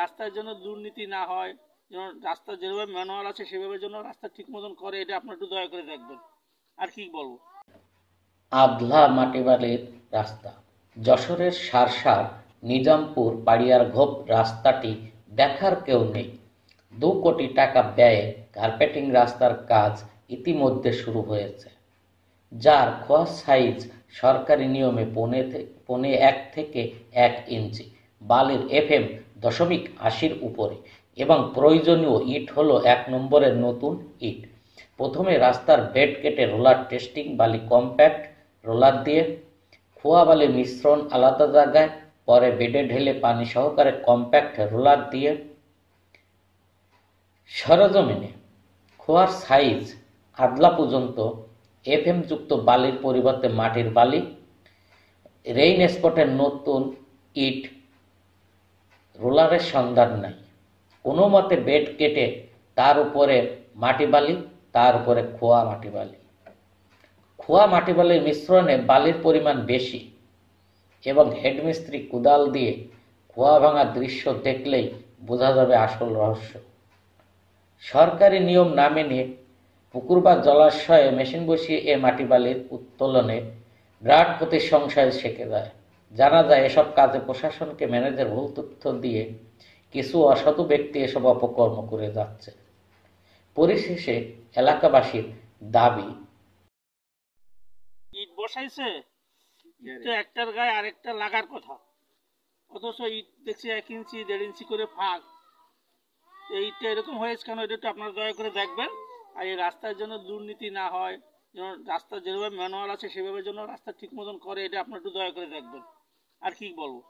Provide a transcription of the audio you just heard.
রাস্তার জন্য দুর্নীতি না হয়, যেন রাস্তা যেভাবে ম্যানুয়াল আছে সেভাবে যেন রাস্তা ঠিক মতন করে, এটা আপনার একটু দয়া করে দেখবেন। আর কি বলবো। আধলা মাটিবালির রাস্তা। যশোরের সারসার নিজামপুর পাড়িয়ারঘোপ রাস্তাটি দেখার কেউ নেই। 2 কোটি টাকা ব্যয়ে কার্পেটিং রাস্তার কাজ ইতিমধ্যে শুরু হয়েছে, যার খোয়া সাইজ সরকারি নিয়মে 1.5 থেকে 1 ইঞ্চি, বালির FM 0.80 উপরে এবং প্রয়োজনীয় ইট হল 1 নম্বরের নতুন ইট। প্রথমে রাস্তার বেড কেটে রোলার টেস্টিং, বালি কম্প্যাক্ট রোলার দিয়ে, খোয়া বালি মিশ্রণ আলাদা জায়গায়, পরে বেডে ঢেলে পানি সহকারে কম্প্যাক্ট রোলার দিয়ে। সরেজমিনে খোয়ার সাইজ আদলা পর্যন্ত FM যুক্ত বালির পরিবর্তে মাটির বালি, রেইন স্পটের নতুন ইট, রোলারের সন্ধান নাই। কোনো মতে বেড কেটে তার উপরে মাটি বালি, তার উপরে খোয়া মাটি বালি। খোয়া মাটি বালির মিশ্রণে বালির পরিমাণ বেশি এবং হেডমিস্ত্রি কোদাল দিয়ে খোয়া ভাঙার দৃশ্য দেখলেই বোঝা যাবে আসল রহস্য। সরকারি নিয়ম না মেনে পুকুর বা জলাশয়ে মেশিন বসিয়ে এ মাটি বালির উত্তোলনে বিরাট ক্ষতির সংশয় থেকে যায়। জানা যায় এসব কাজে প্রশাসনকে ম্যানেজার ভুল তথ্য দিয়ে কিছু অসাধু ব্যক্তি এসব অপকর্ম করে যাচ্ছে। পরিশেষে এলাকাবাসীর দাবি, ইট বসাইছে, ইট তো একটার গায়ে আরেকটা লাগার কথা, অথচ ইট দেখছি 1 ইঞ্চি 1.5 ইঞ্চি করে ফাঁক। এইটা এরকম হয়েছে কেন, এটা একটু আপনারা দয়া করে দেখবেন। আর এই রাস্তার জন্য দুর্নীতি না হয়, যেন রাস্তা যেভাবে ম্যানুয়াল আছে সেভাবে যেন রাস্তা ঠিক মতন করে, এটা আপনার একটু দয়া করে দেখবেন। আর কি বলবো।